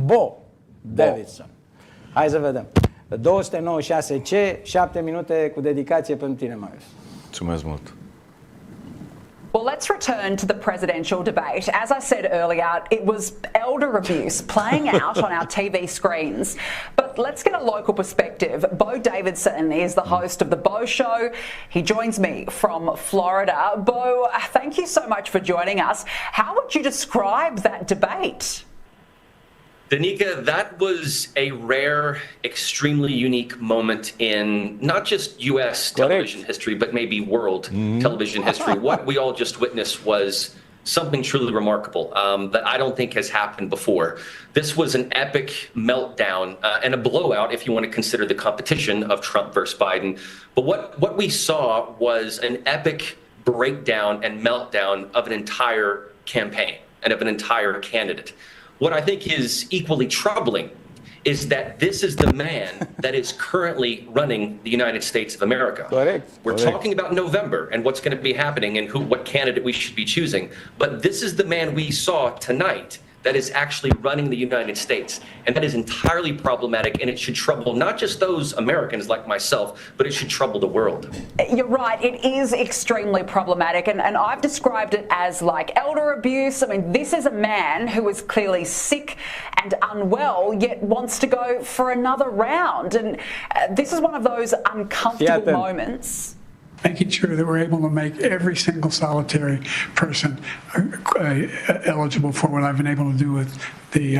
Bo Davidson. Hai să vedem. 296C, 7 minute cu dedicație pentru tine, Marius. Mulțumesc mult. Well, let's return to the presidential debate. As I said earlier, it was elder abuse playing out on our TV screens. But let's get a local perspective. Bo Davidson is the host of The Bo Show. He joins me from Florida. Bo, thank you so much for joining us. How would you describe that debate? Danica, that was a rare, extremely unique moment in not just U.S. television history, but maybe world television history. What we all just witnessed was something truly remarkable that I don't think has happened before. This was an epic meltdown and a blowout, if you want to consider the competition of Trump versus Biden. But what we saw was an epic breakdown and meltdown of an entire campaign and of an entire candidate. What I think is equally troubling is that this is the man that is currently running the United States of America. We're talking about November and what's going to be happening and what candidate we should be choosing. But this is the man we saw tonight that is actually running the United States. And that is entirely problematic, and it should trouble not just those Americans like myself, but it should trouble the world. You're right, it is extremely problematic, and I've described it as like elder abuse. I mean, this is a man who is clearly sick and unwell, yet wants to go for another round. And this is one of those uncomfortable moments. Making sure that we're able to make every single solitary person eligible for what I've been able to do with the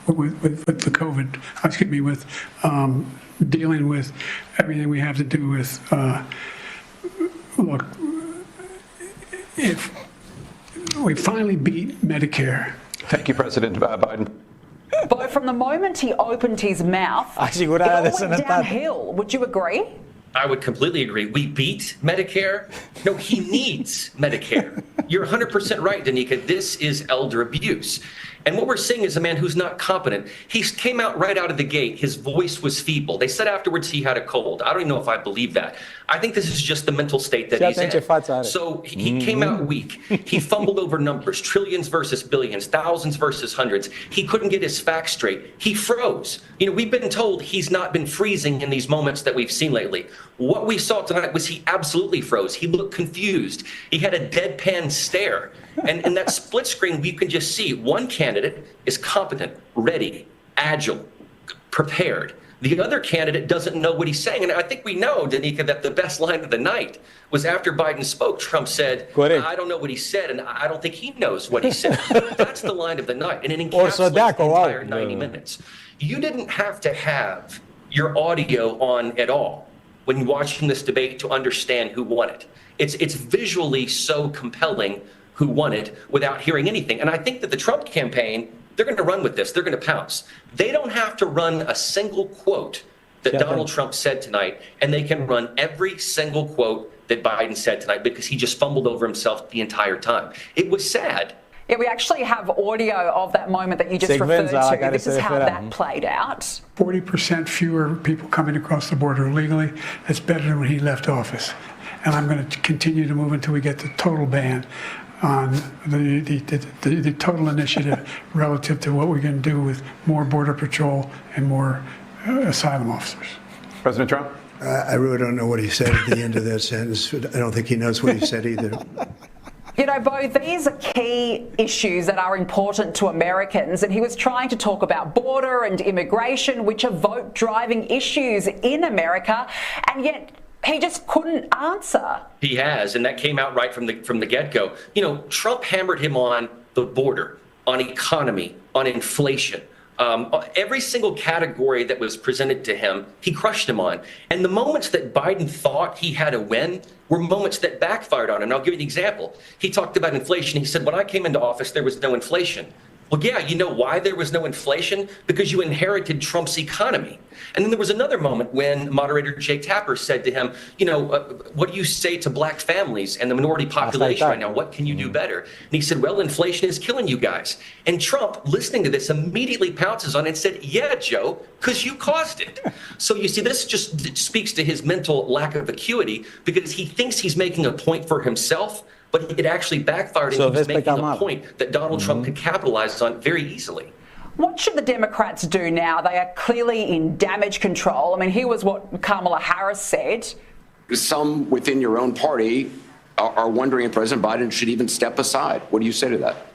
COVID. Excuse me, with dealing with everything we have to do with. Look, if we finally beat Medicare. Thank you, President Biden. But from the moment he opened his mouth, it all went downhill. Would you agree? I would completely agree. We beat Medicare. No, he needs Medicare. You're 100% right, Danica. This is elder abuse. And what we're seeing is a man who's not competent. He came out right out of the gate. His voice was feeble. They said afterwards he had a cold. I don't even know if I believe that. I think this is just the mental state that he's in. So he came out weak. He fumbled over numbers, trillions versus billions, thousands versus hundreds. He couldn't get his facts straight. He froze. You know, we've been told he's not been freezing in these moments that we've seen lately. What we saw tonight was he absolutely froze. He looked confused. He had a deadpan stare. And in that split screen, we can just see one candidate is competent, ready, agile, prepared. The other candidate doesn't know what he's saying. And I think we know, Danica, that the best line of the night was after Biden spoke, Trump said, I don't know what he said, and I don't think he knows what he said. That's the line of the night. And it encapsulates the entire 90 minutes. You didn't have to have your audio on at all when you're watching this debate to understand who won it. It's visually so compelling who won it without hearing anything. And I think that the Trump campaign, they're going to run with this. They're going to pounce. They don't have to run a single quote that Donald Trump said tonight, and they can run every single quote that Biden said tonight because he just fumbled over himself the entire time. It was sad. Yeah, we actually have audio of that moment that you just referred to. This is how that played out. 40% fewer people coming across the border illegally. That's better than when he left office. And I'm going to continue to move until we get the total ban on the total initiative relative to what we're going to do with more Border Patrol and more asylum officers. President Trump? I really don't know what he said at the end of that sentence. I don't think he knows what he said either. You know, Bo, these are key issues that are important to Americans, and he was trying to talk about border and immigration, which are vote-driving issues in America, and yet he just couldn't answer. He has, and that came out right from the get-go. You know, Trump hammered him on the border, on economy, on inflation. Every single category that was presented to him, he crushed him on. And the moments that Biden thought he had a win were moments that backfired on him. And I'll give you an example. He talked about inflation. He said, when I came into office, there was no inflation. Well, yeah, you know why there was no inflation? Because you inherited Trump's economy. And then there was another moment when moderator Jake Tapper said to him, you know, what do you say to black families and the minority population right now? What can you do better? And he said, well, inflation is killing you guys. And Trump, listening to this, immediately pounces on it and said, yeah, Joe, because you caused it. So you see, this just speaks to his mental lack of acuity because he thinks he's making a point for himself, but it actually backfired and he was making a point that Donald Trump could capitalize on very easily. What should the Democrats do now? They are clearly in damage control. I mean, here was what Kamala Harris said. Some within your own party are wondering if President Biden should even step aside. What do you say to that?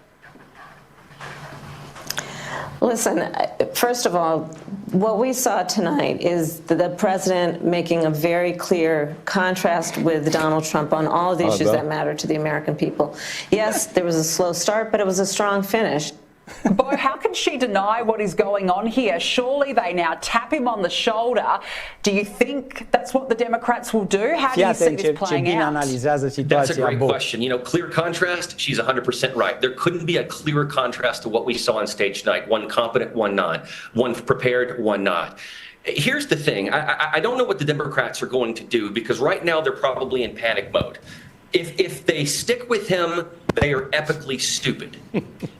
Listen, first of all, what we saw tonight is the president making a very clear contrast with Donald Trump on all of the issues that matter to the American people. Yes, there was a slow start, but it was a strong finish. Bo, how can she deny what is going on here? Surely they now tap him on the shoulder. Do you think that's what the Democrats will do? How do you see this playing out? That's a great question. You know, clear contrast, she's 100% right. There couldn't be a clearer contrast to what we saw on stage tonight. One competent, one not. One prepared, one not. Here's the thing. I don't know what the Democrats are going to do, because right now they're probably in panic mode. If they stick with him, they are epically stupid.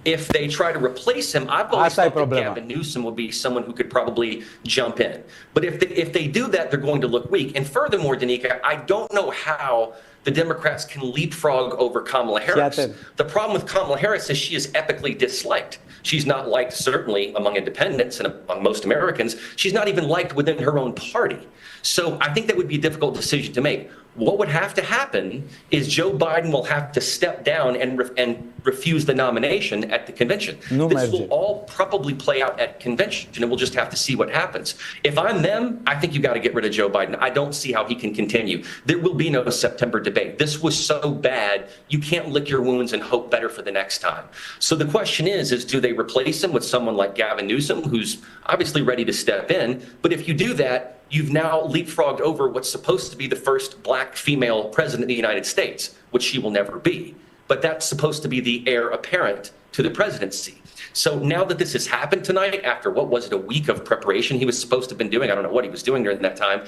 If they try to replace him, I've always thought that Gavin Newsom would be someone who could probably jump in. But if they do that, they're going to look weak. And furthermore, Danica, I don't know how the Democrats can leapfrog over Kamala Harris. The problem with Kamala Harris is she is epically disliked. She's not liked, certainly, among independents and among most Americans. She's not even liked within her own party. So I think that would be a difficult decision to make. What would have to happen is Joe Biden will have to step down and refuse the nomination at the convention. This will all probably play out at convention, and we'll just have to see what happens. If I'm them, I think you got to get rid of Joe Biden. I don't see how he can continue. There will be no September debate. This was so bad, you can't lick your wounds and hope better for the next time. So the question is do they replace him with someone like Gavin Newsom, who's obviously ready to step in? But if you do that, you've now leapfrogged over what's supposed to be the first black female president of the United States, which she will never be. But that's supposed to be the heir apparent to the presidency. So now that this has happened tonight, after what was it, a week of preparation he was supposed to have been doing, I don't know what he was doing during that time,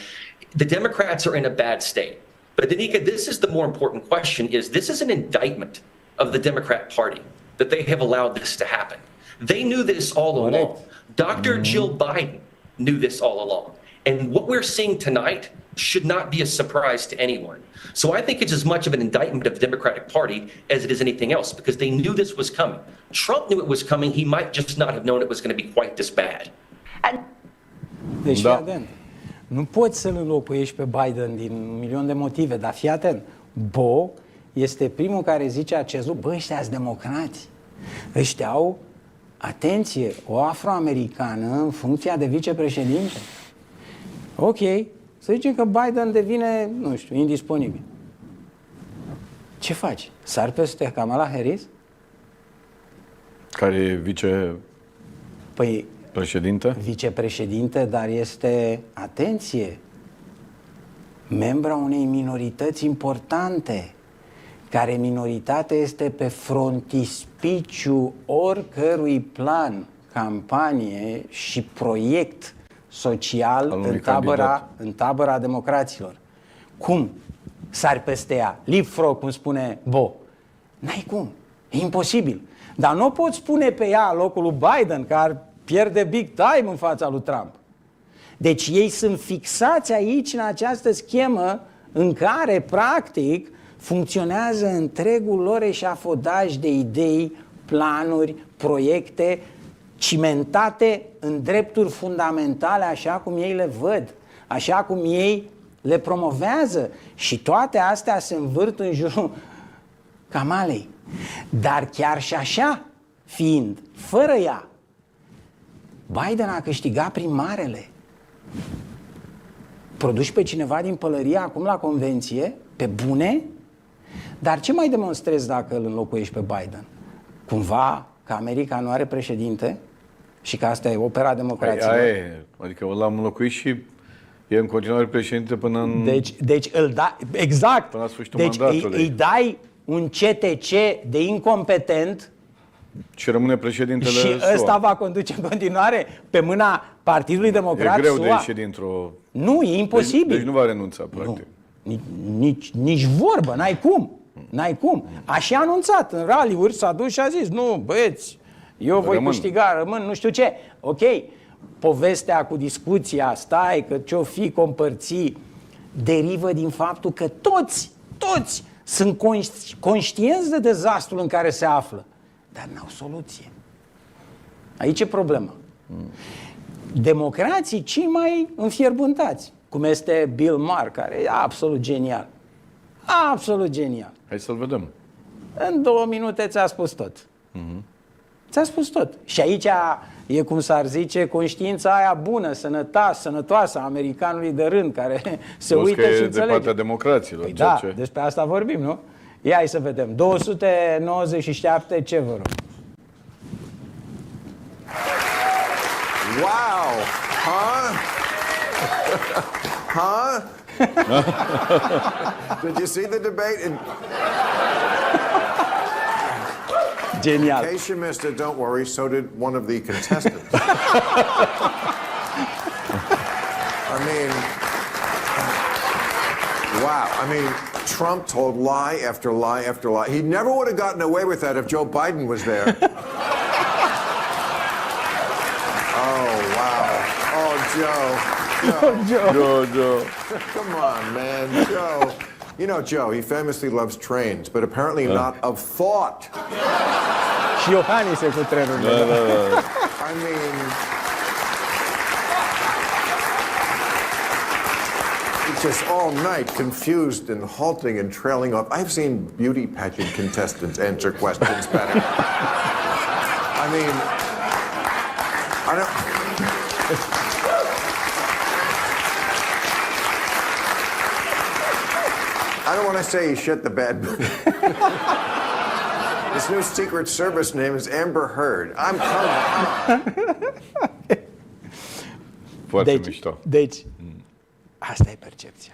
the Democrats are in a bad state. But Danica, this is the more important question, is this is an indictment of the Democrat Party, that they have allowed this to happen. They knew this all along. Dr. Jill Biden knew this all along. And what we're seeing tonight should not be a surprise to anyone. So I think it's as much of an indictment of the Democratic Party as it is anything else, because they knew this was coming. Trump knew it was coming. He might just not have known it was going to be quite this bad. Deci, fii atent. Nu poți să-l înlocuiești pe Biden din un milion de motive, dar fii atent. Bo este primul care zice acest lucru. Bă, ăștia sunt democrați. Ăștia au, atenție, o afroamericană în funcția de vicepreședinte. Ok, să zicem că Biden devine, nu știu, indisponibil. Ce faci? Sar peste Kamala Harris? Care e vicepreședinte? Vicepreședinte, dar este, atenție, membra unei minorități importante, care minoritate este pe frontispiciu oricărui plan, campanie și proiect social în tabăra democraților. Cum sari peste ea? Leapfrog, cum spune Bo. N-ai cum. E imposibil. Dar nu poți pune pe ea locul lui Biden, care ar pierde big time în fața lui Trump. Deci ei sunt fixați aici, în această schemă în care, practic, funcționează întregul lor eșafodaj de idei, planuri, proiecte, cimentate în drepturi fundamentale, așa cum ei le văd, așa cum ei le promovează. Și toate astea se învârt în jurul Kamalei. Dar chiar și așa fiind, fără ea, Biden a câștigat primarele. Produci pe cineva din pălărie acum la convenție, pe bune, dar ce mai demonstrezi dacă îl înlocuiești pe Biden? Cumva că America nu are președinte și că asta e opera democrației. Adică l-am înlocuit și e în continuare președinte până în... Deci îl da, exact. Până la sfârșitul deci mandatului. îi dai un CTC de incompetent și rămâne președintele și SUA. ăsta va conduce în continuare pe mâna Partidului Democrat. E greu SUA. de ieși dintr-o... Nu, e imposibil. Deci nu va renunța, practic. Nici vorbă, n-ai cum. N-ai cum. Așa a anunțat în rally-uri, s-a dus și a zis, nu, băieți, eu voi câștiga, rămân, nu știu ce. Ok, povestea cu discuția, stai, că ce-o fi compărți, derivă din faptul că toți sunt conștienți de dezastrul în care se află, dar n-au soluție. Aici e problema. Democrații cei mai înfierbântați, cum este Bill Maher, care e absolut genial. Absolut genial. Hai să-l vedem. În 2 minute ți-a spus tot. Ți-a spus tot. Și aici e, cum s-ar zice, conștiința aia bună, sănătoasă a americanului de rând, care se Plus uită că și e de înțelege. partea democraților. Păi ceea da, ce... despre asta vorbim, nu? Ia, hai să vedem. 297, ce vă rog? Wow. Huh? Huh? Did you see the debate? Genial. In case you missed it, don't worry, so did one of the contestants. I mean, wow. I mean, Trump told lie after lie after lie. He never would have gotten away with that if Joe Biden was there. Oh, wow. Oh, Joe. Joe. Come on, man. Joe. You know, Joe, he famously loves trains, but apparently not of thought. Și Iohannis e cu trenurile. I mean, it's just all night confused and halting and trailing off. I've seen beauty pageant contestants answer questions better. I mean, I don't... I don't want to say he shit the bed. His new Secret Service name is Amber Heard. I'm coming. Foarte mișto. Deci, asta e percepția.